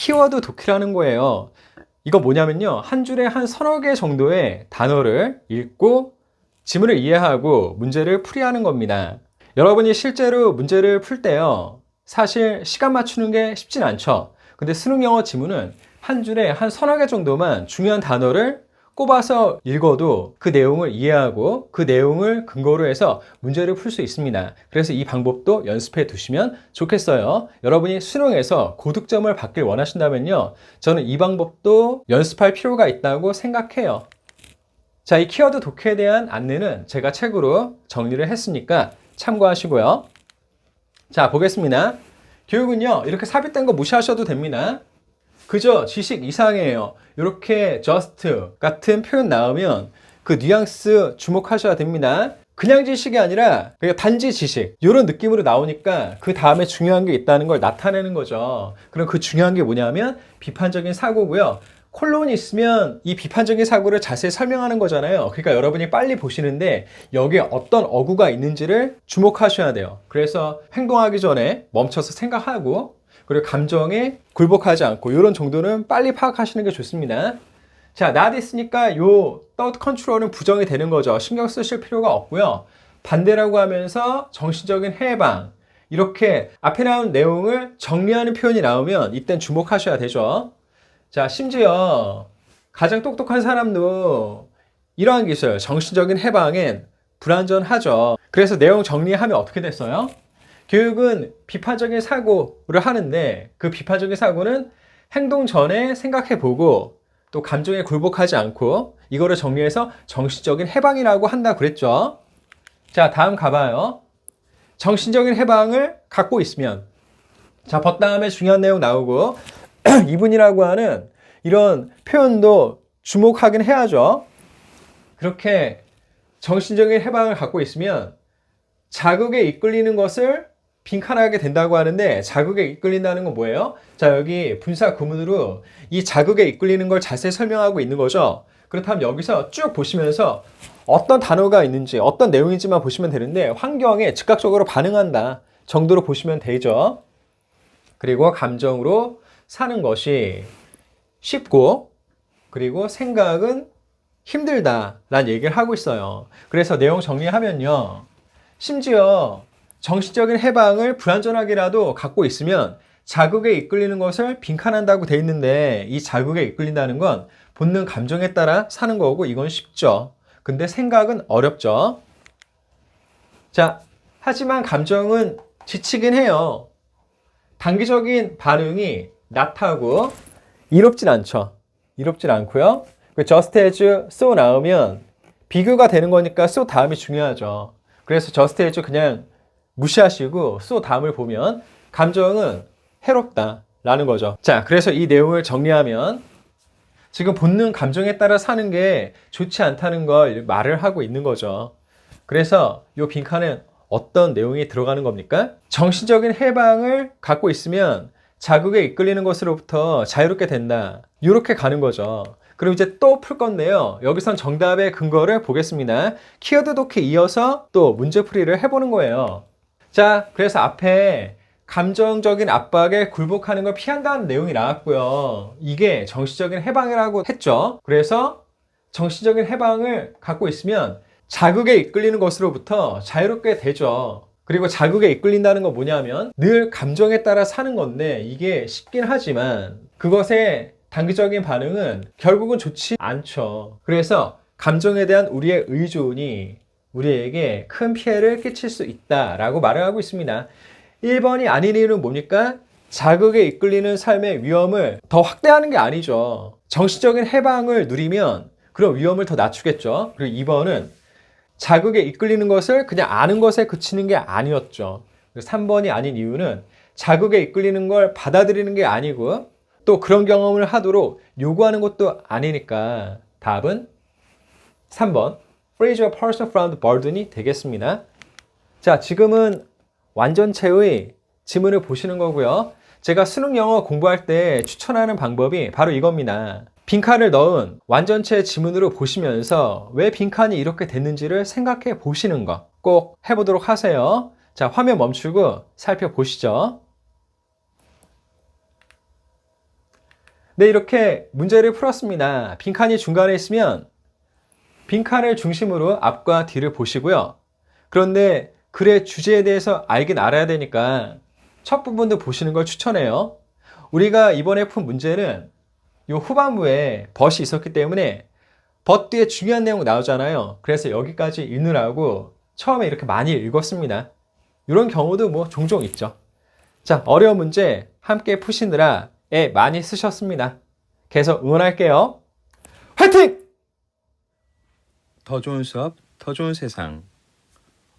키워드 독해라는 거예요. 이거 뭐냐면요. 한 줄에 한 서너 개 정도의 단어를 읽고 지문을 이해하고 문제를 풀이하는 겁니다. 여러분이 실제로 문제를 풀 때요. 사실 시간 맞추는 게 쉽진 않죠. 근데 수능 영어 지문은 한 줄에 한 서너 개 정도만 중요한 단어를 꼽아서 읽어도 그 내용을 이해하고 그 내용을 근거로 해서 문제를 풀 수 있습니다. 그래서 이 방법도 연습해 두시면 좋겠어요. 여러분이 수능에서 고득점을 받길 원하신다면요. 저는 이 방법도 연습할 필요가 있다고 생각해요. 자, 이 키워드 독해에 대한 안내는 제가 책으로 정리를 했으니까 참고하시고요. 자, 보겠습니다. 교육은요, 이렇게 삽입된 거 무시하셔도 됩니다. 그저 지식 이상이에요. 이렇게 just 같은 표현 나오면 그 뉘앙스 주목하셔야 됩니다. 그냥 지식이 아니라 그냥 단지 지식 이런 느낌으로 나오니까 그 다음에 중요한 게 있다는 걸 나타내는 거죠. 그럼 그 중요한 게 뭐냐면 비판적인 사고고요. 콜론이 있으면 이 비판적인 사고를 자세히 설명하는 거잖아요. 그러니까 여러분이 빨리 보시는데 여기에 어떤 어구가 있는지를 주목하셔야 돼요. 그래서 행동하기 전에 멈춰서 생각하고 그리고 감정에 굴복하지 않고 이런 정도는 빨리 파악하시는 게 좋습니다. 자, not 있으니까 요 thought control은 부정이 되는 거죠. 신경 쓰실 필요가 없고요. 반대라고 하면서 정신적인 해방 이렇게 앞에 나온 내용을 정리하는 표현이 나오면 이땐 주목하셔야 되죠. 자, 심지어 가장 똑똑한 사람도 이러한 게 있어요. 정신적인 해방엔 불완전하죠. 그래서 내용 정리하면 어떻게 됐어요? 교육은 비판적인 사고를 하는데 그 비판적인 사고는 행동 전에 생각해보고 또 감정에 굴복하지 않고 이거를 정리해서 정신적인 해방이라고 한다 그랬죠. 자, 다음 가봐요. 정신적인 해방을 갖고 있으면 자, 다음에 중요한 내용 나오고 이분이라고 하는 이런 표현도 주목하긴 해야죠. 그렇게 정신적인 해방을 갖고 있으면 자극에 이끌리는 것을 빈칸하게 된다고 하는데 자극에 이끌린다는 건 뭐예요? 자, 여기 분사 구문으로 이 자극에 이끌리는 걸 자세히 설명하고 있는 거죠. 그렇다면 여기서 쭉 보시면서 어떤 단어가 있는지 어떤 내용인지만 보시면 되는데 환경에 즉각적으로 반응한다 정도로 보시면 되죠. 그리고 감정으로 사는 것이 쉽고 그리고 생각은 힘들다라는 얘기를 하고 있어요. 그래서 내용 정리하면요. 심지어 정신적인 해방을 불완전하게라도 갖고 있으면 자극에 이끌리는 것을 빈칸한다고 돼 있는데 이 자극에 이끌린다는 건 본능 감정에 따라 사는 거고 이건 쉽죠. 근데 생각은 어렵죠. 자, 하지만 감정은 지치긴 해요. 단기적인 반응이 나타고 이롭진 않죠. 이롭진 않고요. just as, so 나오면 비교가 되는 거니까 so 다음이 중요하죠. 그래서 just as 그냥 무시하시고 so 다음을 보면 감정은 해롭다 라는 거죠. 자, 그래서 이 내용을 정리하면 지금 본능 감정에 따라 사는 게 좋지 않다는 걸 말을 하고 있는 거죠. 그래서 이 빈칸은 어떤 내용이 들어가는 겁니까? 정신적인 해방을 갖고 있으면 자극에 이끌리는 것으로부터 자유롭게 된다. 이렇게 가는 거죠. 그럼 이제 또 풀 건데요. 여기선 정답의 근거를 보겠습니다. 키워드 독해 이어서 또 문제풀이를 해보는 거예요. 자, 그래서 앞에 감정적인 압박에 굴복하는 걸 피한다는 내용이 나왔고요. 이게 정신적인 해방이라고 했죠. 그래서 정신적인 해방을 갖고 있으면 자극에 이끌리는 것으로부터 자유롭게 되죠. 그리고 자극에 이끌린다는 건 뭐냐면 늘 감정에 따라 사는 건데 이게 쉽긴 하지만 그것의 단기적인 반응은 결국은 좋지 않죠. 그래서 감정에 대한 우리의 의존이 우리에게 큰 피해를 끼칠 수 있다라고 말을 하고 있습니다. 1번이 아닌 이유는 뭡니까? 자극에 이끌리는 삶의 위험을 더 확대하는 게 아니죠. 정신적인 해방을 누리면 그런 위험을 더 낮추겠죠. 그리고 2번은 자극에 이끌리는 것을 그냥 아는 것에 그치는 게 아니었죠. 3번이 아닌 이유는 자극에 이끌리는 걸 받아들이는 게 아니고 또 그런 경험을 하도록 요구하는 것도 아니니까 답은 3번 Freeze a person from the burden이 되겠습니다. 자, 지금은 완전체의 지문을 보시는 거고요. 제가 수능 영어 공부할 때 추천하는 방법이 바로 이겁니다. 빈칸을 넣은 완전체 지문으로 보시면서 왜 빈칸이 이렇게 됐는지를 생각해 보시는 거 꼭 해보도록 하세요. 자, 화면 멈추고 살펴보시죠. 네, 이렇게 문제를 풀었습니다. 빈칸이 중간에 있으면 빈칸을 중심으로 앞과 뒤를 보시고요. 그런데 글의 주제에 대해서 알긴 알아야 되니까 첫 부분도 보시는 걸 추천해요. 우리가 이번에 푼 문제는 이 후반부에 벗이 있었기 때문에 벗 뒤에 중요한 내용 나오잖아요. 그래서 여기까지 읽느라고 처음에 이렇게 많이 읽었습니다. 이런 경우도 뭐 종종 있죠. 자, 어려운 문제 함께 푸시느라 애 많이 쓰셨습니다. 계속 응원할게요. 화이팅! 더 좋은 수업, 더 좋은 세상.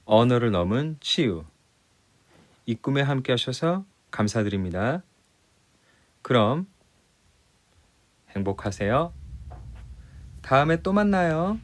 언어를 넘은 치유. 이 꿈에 함께 하셔서 감사드립니다. 그럼 행복하세요. 다음에 또 만나요.